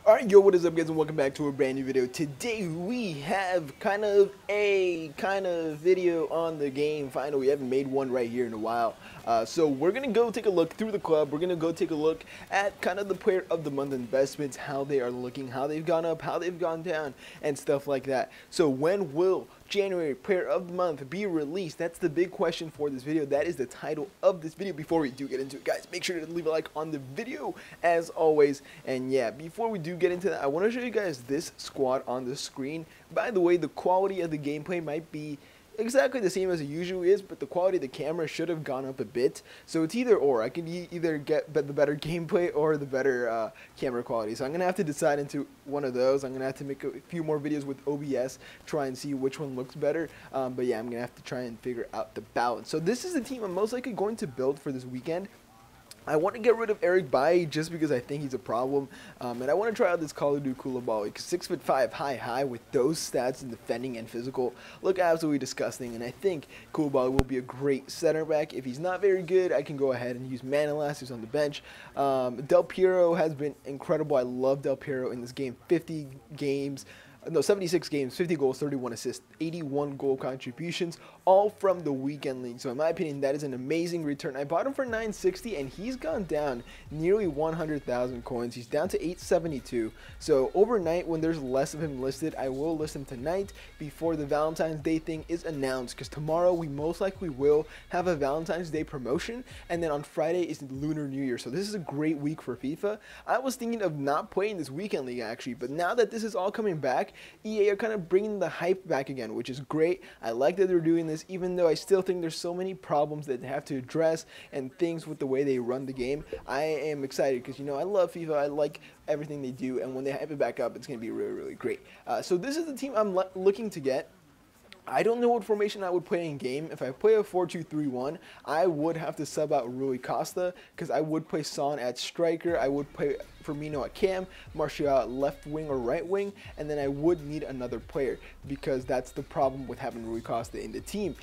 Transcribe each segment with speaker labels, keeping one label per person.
Speaker 1: Alright, yo, what is up guys, and welcome back to a brand new video. Today we have kind of a video on the game. Finally, we haven't made one right here in a while. So we're going to go take a look through the club. We're going to go take a look at kind of the player of the month investments, how they are looking, how they've gone up, how they've gone down, and stuff like that. So when will January player of the month be released? That's the big question for this video. That is the title of this video. Before we do get into it, guys, make sure to leave a like on the video as always. And yeah, before we do get into that, I want to show you guys this squad on the screen. By the way, the quality of the gameplay might be exactly the same as it usually is, but the quality of the camera should have gone up a bit. So it's either or. I can either get the better gameplay or the better camera quality. So I'm gonna have to decide into one of those. I'm gonna have to make a few more videos with OBS, try and see which one looks better. But yeah, I'm gonna have to try and figure out the balance. So this is the team I'm most likely going to build for this weekend. I want to get rid of Eric Bailly just because I think he's a problem, and I want to try out this Kalidou Koulibaly because 6'5" high with those stats in defending and physical look absolutely disgusting, and I think Koulibaly will be a great center back. If he's not very good, I can go ahead and use Manolas, who's on the bench. Del Piero has been incredible. I love Del Piero in this game. 76 games, 50 goals, 31 assists, 81 goal contributions, all from the weekend league. So in my opinion, that is an amazing return. I bought him for 960 and he's gone down nearly 100,000 coins. He's down to 872. So overnight, when there's less of him listed, I will list him tonight before the Valentine's Day thing is announced, because tomorrow we most likely will have a Valentine's Day promotion, and then on Friday is Lunar New Year. So this is a great week for FIFA. I was thinking of not playing this weekend league actually, but now that this is all coming back, EA are kind of bringing the hype back again, which is great. I like that they're doing this, even though I still think there's so many problems that they have to address and things with the way they run the game. I am excited because, you know, I love FIFA. I like everything they do, and when they hype it back up, it's going to be really, really great. So this is the team I'm looking to get. I don't know what formation I would play in game. If I play a 4-2-3-1, I would have to sub out Rui Costa because I would play Son at striker. I would play Firmino at cam, Martial at left wing or right wing, and then I would need another player because that's the problem with having Rui Costa in the team.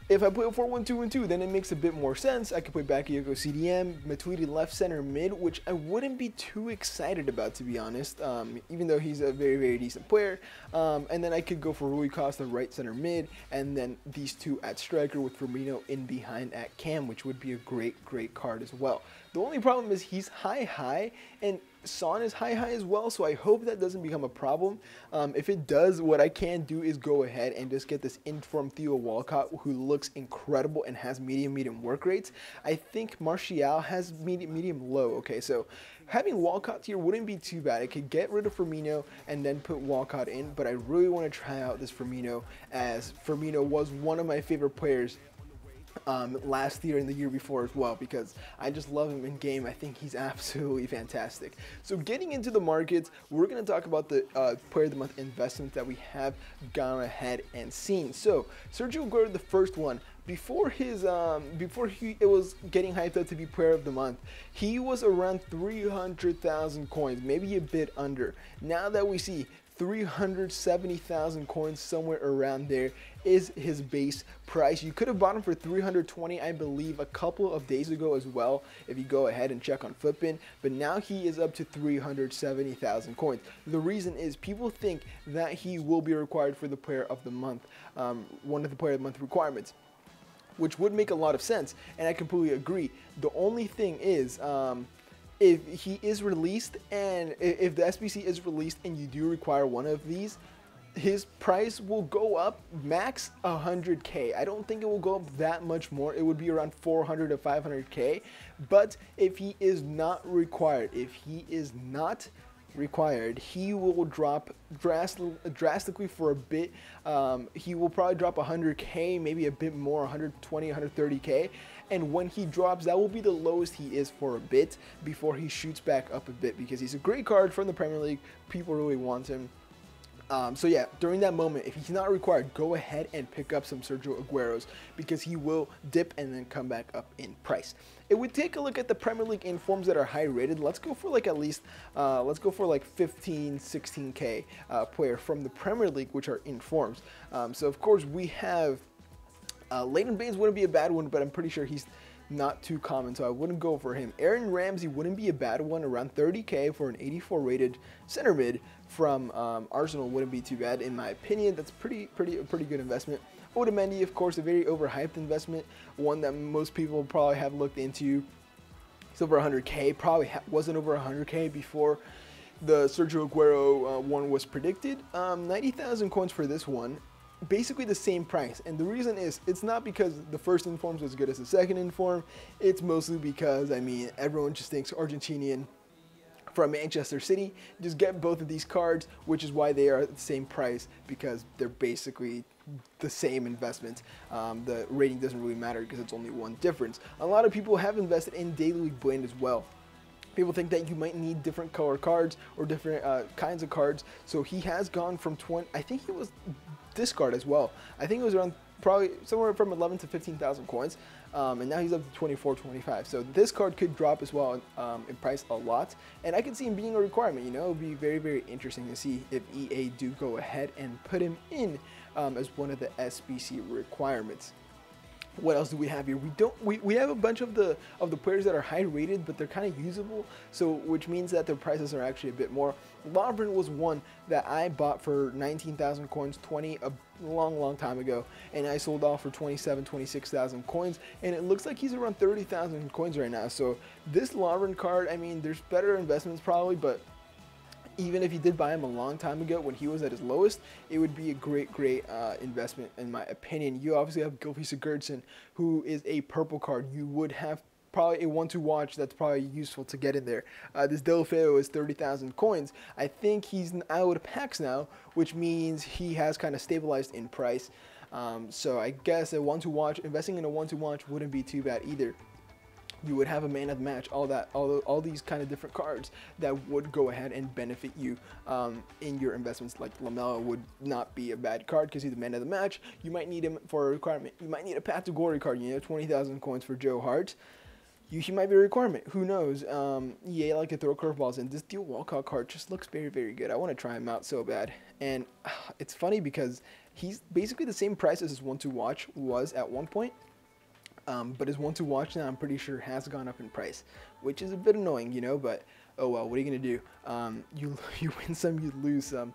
Speaker 1: If I play a 4-1-2-1-2, then it makes a bit more sense. I could play Bakayoko CDM, Matuidi left center mid, which I wouldn't be too excited about, to be honest, even though he's a very, very decent player. And then I could go for Rui Costa right center mid, and then these two at striker with Firmino in behind at cam, which would be a great, great card as well. The only problem is he's high, and Son is high as well, so I hope that doesn't become a problem. If it does, what I can do is go ahead and just get this informed Theo Walcott, who looks incredible and has medium work rates. I think Martial has medium low. Okay, so having Walcott here wouldn't be too bad. I could get rid of Firmino and then put Walcott in, but I really want to try out this Firmino, as Firmino was one of my favorite players last year and the year before as well, because I just love him in game. I think he's absolutely fantastic. So getting into the markets, we're going to talk about the player of the month investments that we have gone ahead and seen. So Sergio Aguero, the first one, before he was getting hyped up to be player of the month, he was around 300,000 coins, maybe a bit under. Now that we see 370,000 coins, somewhere around there is his base price. You could have bought him for 320, I believe, a couple of days ago as well, if you go ahead and check on Footbin, but now he is up to 370,000 coins. The reason is people think that he will be required for the player of the month, one of the player of the month requirements, which would make a lot of sense, and I completely agree. The only thing is, if he is released, and if the SBC is released and you do require one of these, his price will go up max 100k. I don't think it will go up that much more. It would be around 400 to 500k. But if he is not required, he will drop drastically for a bit. He will probably drop 100k, maybe a bit more, 120, 130k. And when he drops, that will be the lowest he is for a bit before he shoots back up a bit, because he's a great card from the Premier League. People really want him. So yeah, during that moment, if he's not required, go ahead and pick up some Sergio Agueros, because he will dip and then come back up in price. If we take a look at the Premier League informs that are high rated, let's go for like at least, let's go for like 15, 16k player from the Premier League, which are informs. So of course we have Leighton Baines wouldn't be a bad one, but I'm pretty sure he's not too common, so I wouldn't go for him. Aaron Ramsey wouldn't be a bad one, around 30K for an 84 rated center mid from Arsenal wouldn't be too bad in my opinion. That's a pretty good investment. Otamendi, of course, a very overhyped investment, one that most people probably have looked into. It's over 100K, probably wasn't over 100K before the Sergio Aguero one was predicted. 90,000 coins for this one, basically the same price. And the reason is, it's not because the first inform is as good as the second inform, it's mostly because, I mean, everyone just thinks Argentinian from Manchester City. Just get both of these cards, which is why they are at the same price, because they're basically the same investment. The rating doesn't really matter because it's only one difference. A lot of people have invested in Daily League Blend as well. People think that you might need different color cards or different kinds of cards. So he has gone from 20, I think he was this card as well. I think it was around probably somewhere from 11 to 15,000 coins. And now he's up to 24, 25. So this card could drop as well in price a lot. And I can see him being a requirement. You know, it would be very interesting to see if EA do go ahead and put him in as one of the SBC requirements. What else do we have here? We have a bunch of the players that are high rated, but they're kind of usable, so which means that their prices are actually a bit more. Lovren was one that I bought for 19,000 coins, a long time ago, and I sold off for 26,000 coins, and it looks like he's around 30,000 coins right now. So this Lovren card, I mean, there's better investments probably, but even if you did buy him a long time ago when he was at his lowest, it would be a great investment in my opinion. You obviously have Gylfi Sigurdsson, who is a purple card. You would have probably a one to watch that's probably useful to get in there. This Delfeo is 30,000 coins. I think he's out of packs now, which means he has kind of stabilized in price. So I guess a one to watch, investing in a one to watch wouldn't be too bad either. You would have a man of the match, all these kind of different cards that would go ahead and benefit you in your investments. Like Lamela would not be a bad card because he's the man of the match. You might need him for a requirement. You might need a category card, you know, 20,000 coins for Joe Hart. He might be a requirement. Who knows? EA like to throw curveballs in. This Deal Walcott card just looks very good. I want to try him out so bad. And it's funny because he's basically the same price as his one to watch was at one point. But his one to watch now, I'm pretty sure, has gone up in price, which is a bit annoying, you know, but oh well, what are you going to do? You win some, you lose some.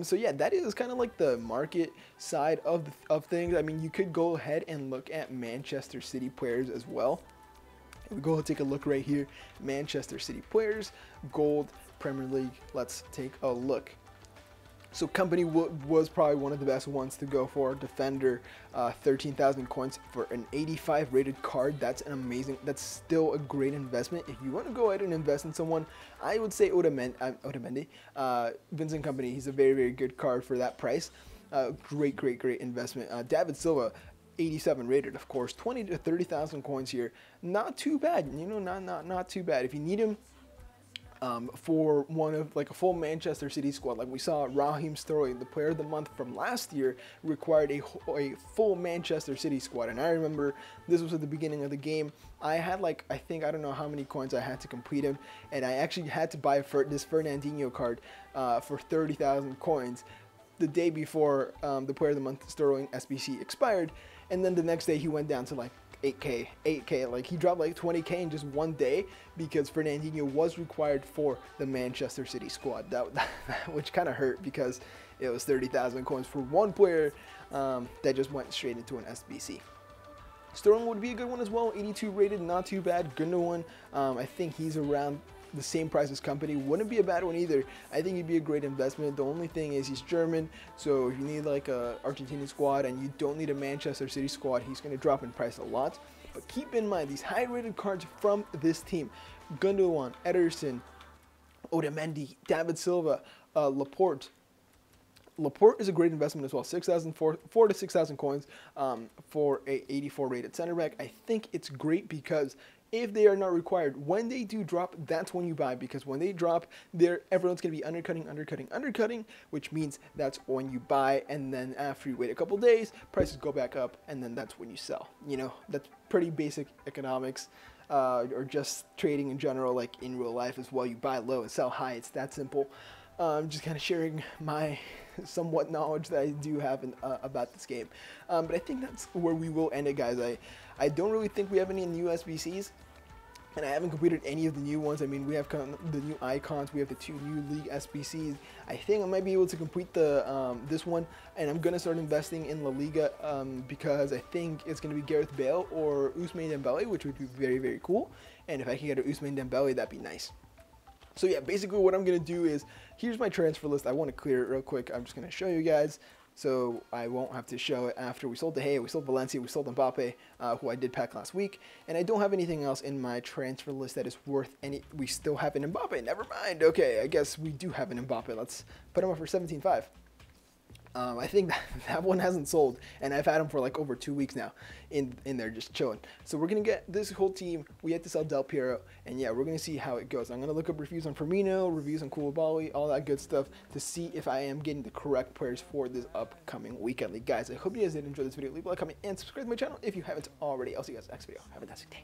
Speaker 1: So yeah, that is kind of like the market side of things. I mean, you could go ahead and look at Manchester City players as well. We go take a look right here. Manchester City players, gold, Premier League. Let's take a look. So Company was probably one of the best ones to go for. Defender, 13,000 coins for an 85 rated card. That's an amazing, that's still a great investment. If you want to go ahead and invest in someone, I would say Otamendi. Vincent Company, he's a very good card for that price. Great investment. David Silva, 87 rated, of course. 20 to 30,000 coins here. Not too bad, you know, not too bad. If you need him for one of like a full Manchester City squad, like we saw Raheem Sterling, the player of the month from last year, required a full Manchester City squad. And I remember this was at the beginning of the game. I had like, I don't know how many coins I had to complete him, and I actually had to buy this Fernandinho card for 30,000 coins the day before the player of the month Sterling SBC expired. And then the next day he went down to like 8K, like he dropped like 20K in just one day because Fernandinho was required for the Manchester City squad. Which kind of hurt because it was 30,000 coins for one player that just went straight into an SBC. Sterling would be a good one as well, 82 rated, not too bad. Gundogan, I think he's around the same price as Company. Wouldn't be a bad one either. I think he'd be a great investment. The only thing is he's German, so if you need like a Argentinian squad and you don't need a Manchester City squad, he's going to drop in price a lot. But keep in mind these high rated cards from this team: Gundogan, Ederson, Otamendi, David Silva, Laporte. Laporte is a great investment as well. 4 to 6,000 coins for a 84 rated center back. I think it's great because if they are not required, when they do drop, that's when you buy, because when they drop, everyone's going to be undercutting, which means that's when you buy, and then after you wait a couple days, prices go back up, and then that's when you sell. You know, that's pretty basic economics. or just trading in general, like in real life as well. You buy low and sell high. It's that simple. Just kind of sharing my somewhat knowledge that I do have about this game. But I think that's where we will end it, guys. I don't really think we have any new SBCs. And I haven't completed any of the new ones. I mean, we have the new icons. We have the 2 new league SBCs. I think I might be able to complete the this one. And I'm going to start investing in La Liga because I think it's going to be Gareth Bale or Ousmane Dembele, which would be very, very cool. And if I can get an Ousmane Dembele, that'd be nice. So yeah, basically what I'm going to do is, here's my transfer list. I want to clear it real quick. I'm just going to show you guys, so I won't have to show it after we sold De Gea, we sold Valencia, we sold Mbappe, who I did pack last week. And I don't have anything else in my transfer list that is worth any. We still have an Mbappe. Never mind. Okay, I guess we do have an Mbappe. Let's put him up for 17.5. I think that one hasn't sold, and I've had him for like over 2 weeks now in there just chilling. So we're going to get this whole team. We have to sell Del Piero, and yeah, we're going to see how it goes. I'm going to look up reviews on Firmino, reviews on Koulibaly, all that good stuff to see if I am getting the correct players for this upcoming weekend league. Guys, I hope you guys did enjoy this video. Leave a like, comment, and subscribe to my channel if you haven't already. I'll see you guys next video. Have a fantastic day.